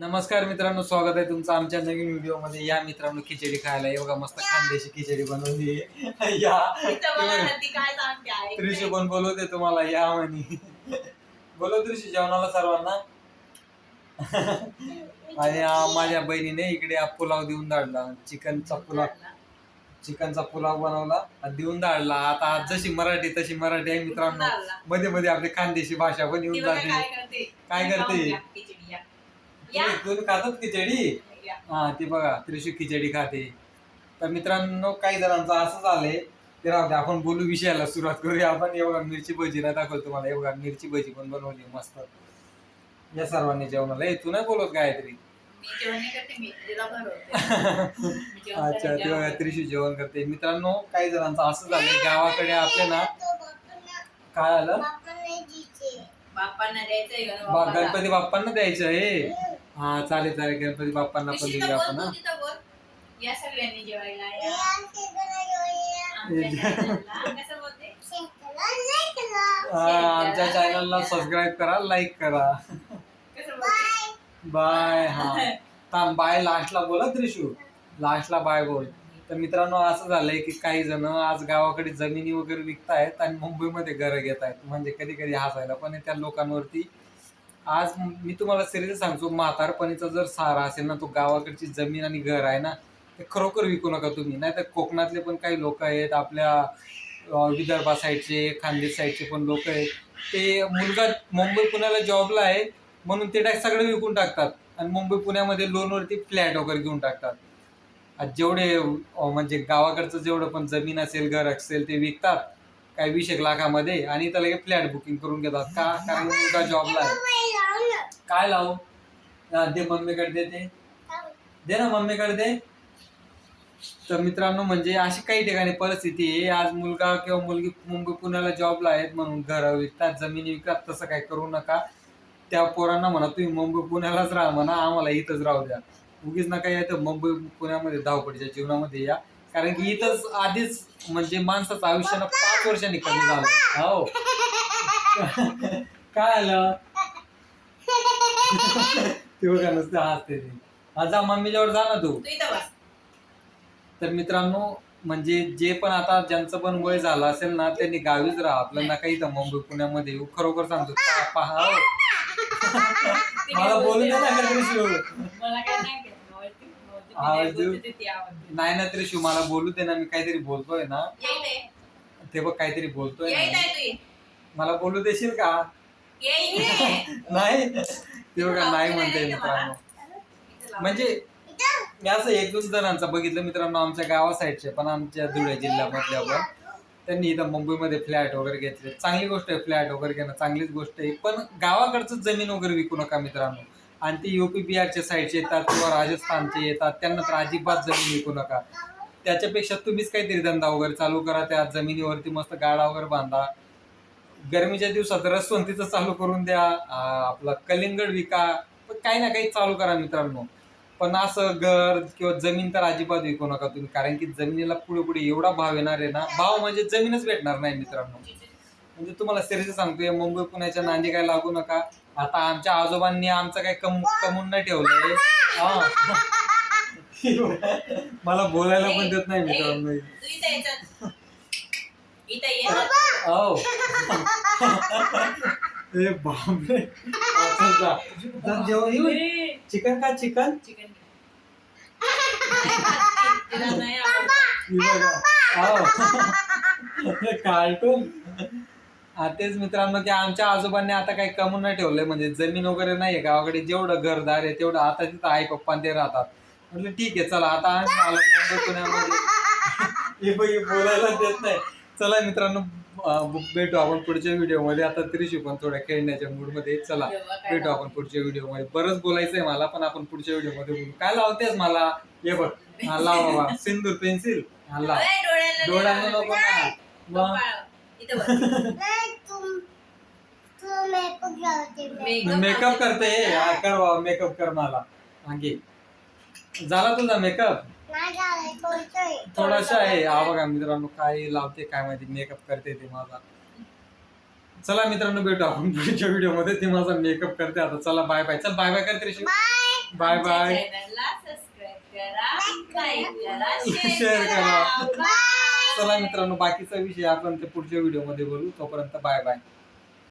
नमस्कार मित्रांनो, स्वागत आहे तुमचं आमच्या नवीन व्हिडिओ मध्ये. या मित्रांनो, खिचडी खायला हे बघा, मस्त खानदेशी खिचडी बनवली या त्रिशू पण बोलवते तुम्हाला, या म्हणी बोलव त्रिशू जेवणाला सर्वांना. आणि माझ्या बहिणीने इकडे पुलाव देऊन धाडला, चिकनचा पुलाव बनवला, देऊन धाडला. आता जशी मराठी तशी मराठी आहे मित्रांनो, मध्ये मध्ये आपली खानदेशी भाषा पण येऊन जाते. काय करते तुम्ही? खातात खिचडी? हा, ती बघा त्रिशू खिचडी खाते. तर मित्रांनो, काही जणांचं असं झालंय ते राहते, आपण बोलू विषयाला सुरुवात करूया आपण. हे बघा, मिरची भजी नाही दाखवतो तुम्हाला. हे बघा, मिरची भजी पण बनवली मस्त. या सर्वांनी जेवणाला. तू नाही बोलत गायत्री? अच्छा, ते बघा त्रिशू जेवण करते. मित्रांनो, काही जणांचं असं झालंय, गावाकडे आपले ना काय आलं, गणपती बाप्पांना द्यायचं आहे. हा, चालेल चालेल, गणपती बाप्पांना पण देऊया आपण. या सगळ्यांनी जेवायला आमच्या चॅनलला सबस्क्राईब करा, लाईक करा. बाय. हा, थांब, बाय लास्टला बोला त्रिशू, लास्टला बाय बोल. तर मित्रांनो, असं झालंय की काही जण आज गावाकडे जमिनी वगैरे विकतायत आणि मुंबईमध्ये घरं घेत आहेत. म्हणजे कधी कधी हसायला पण त्या लोकांवरती. आज मी तुम्हाला सिरियस सांगतो, म्हातारपणीचा जर सहारा असेल ना, तो गावाकडची जमीन आणि घर आहे ना, ते खरोखर विकू नका तुम्ही. नाही तर कोकणातले पण काही लोक आहेत, आपल्या विदर्भा साईडचे, खानदेश साईडचे पण लोक आहेत. ते मुलगा मुंबई पुण्याला जॉबला आहे म्हणून ते सगळं विकून टाकतात आणि मुंबई पुण्यामध्ये लोनवरती फ्लॅट वगैरे घेऊन टाकतात. जेवढे म्हणजे गावाकडचं जेवढं पण जमीन असेल, घर असेल, ते विकतात काही 20 लाखामध्ये आणि त्याला लगेच फ्लॅट बुकिंग करून घेतात. का? कारण मुलगा जॉबला आहे. काय लावू? दे मम्मीकडे, दे ना मम्मीकडे दे. तर मित्रांनो, म्हणजे अशी काही ठिकाणी परिस्थिती आहे. आज मुलगा किंवा मुलगी मुंबई पुण्याला जॉबला आहेत म्हणून घर विकतात, जमिनी विकतात. तसं काही करू नका. त्या पोरांना म्हणा, तुम्ही मुंबई पुण्यालाच राहा म्हणा, आम्हाला इथंच राहू द्या. उगीच नका येतं मुंबई पुण्यामध्ये धावपडीच्या जीवनामध्ये या. कारण की इथंच आधीच म्हणजे माणसाचं आयुष्यानं 5 वर्षांनी कमी झालं. हो. काय आलं? ते बघा, नुसते हसते ते. जा मम्मीच्यावर जा ना तू. तर मित्रांनो, म्हणजे जे पण आता ज्यांचं पण वय झालं असेल ना, त्यांनी गावीच राहा. आपल्याला काही इथं मुंबई पुण्यामध्ये येऊ. खरोखर सांगतो, पहा. मला बोलू दे ना त्रिशू. नाही ना त्रिशू, मला बोलू दे ना, मी काहीतरी बोलतोय ना. ते बघ, काहीतरी बोलतोय ना. मला बोलू देशील का? नाही, ते बघा नाही म्हणते मित्रांनो. म्हणजे मी असं 1-2 जणांचं बघितलं मित्रांनो, आमच्या गावा साईडचे पण, आमच्या धुळे जिल्ह्यामधल्या पण. त्यांनी इथं मुंबईमध्ये फ्लॅट वगैरे घेतले. चांगली गोष्ट आहे, फ्लॅट वगैरे घेणं चांगलीच गोष्ट आहे. पण गावाकडचं जमीन वगैरे विकू नका मित्रांनो. आणि ते UP बिहारच्या साईडचे येतात किंवा राजस्थानचे येतात, त्यांना तर अजिबात जमीन विकू नका. त्याच्यापेक्षा तुम्हीच काहीतरी धंदा वगैरे चालू करा. त्या जमिनीवरती मस्त गाडा वगैरे बांधा. गरमीच्या दिवसात रसवंतीचं चालू करून द्या. आपला कलिंगड विका. पण काही ना काही चालू करा मित्रांनो. पण असं घर किंवा जमीन तर अजिबात विकू नका तुम्ही. कारण की जमिनीला पुढे पुढे एवढा भाव येणार आहे ना, भाव म्हणजे जमीनच भेटणार नाही मित्रांनो. म्हणजे तुम्हाला सिरियस सांगतोय, मुंबई पुण्याच्या नांदी काय लागू नका. आता आमच्या आजोबांनी आमचं काही कमवून नाही ठेवलंय. मला बोलायला पण देत नाही मित्रांनो. हो. बापरे. चिकन का? Chicken cartoon. तेच मित्रांनो, की आमच्या आजोबांनी आता काही कमवून नाही ठेवलंय. म्हणजे जमीन वगैरे नाहीये गावाकडे. जेवढं घरदार आहे तेवढं आता तिथं आई पप्पा ते राहतात. म्हटलं ठीक आहे, चला आता आलो मुंबई पुण्यामध्ये. बोलायला देत नाही. चला मित्रांनो, भेटू आपण पुढच्या व्हिडिओमध्ये. आता त्रिशू पण थोड्या खेळण्याच्या मूडमध्ये. चला भेटू आपण पुढच्या व्हिडिओमध्ये. बरंच बोलायचंय मला, पण आपण पुढच्या व्हिडिओमध्ये बोलू. काय लावतेस मला? हे बघ, हा लाव बाबा, सिंदूर पेन्सिल. हा लाव. डोळ्यांना नको ना. मग मेकअप करते. कर बाबा, मेकअप कर मला. मागे झाला तुझा मेकअप? थोडासा आहे. हा बघा मित्रांनो, काय लावते काय माहिती, मेकअप करते ते माझा. चला मित्रांनो, भेटू आपण पुढच्या व्हिडिओ मध्ये. ते माझा मेकअप करते आता. चला बाय बाय. चल बाय बाय कर त्रिशू. Bye bye. चॅनलला सबस्क्राईब करा, लाईक करा, शेअर शेअर करा. करा. बाय. चला मित्रांनो, बाकीचा विषय आपण ते पुढच्या व्हिडिओ मध्ये बोलू. तोपर्यंत बाय बाय.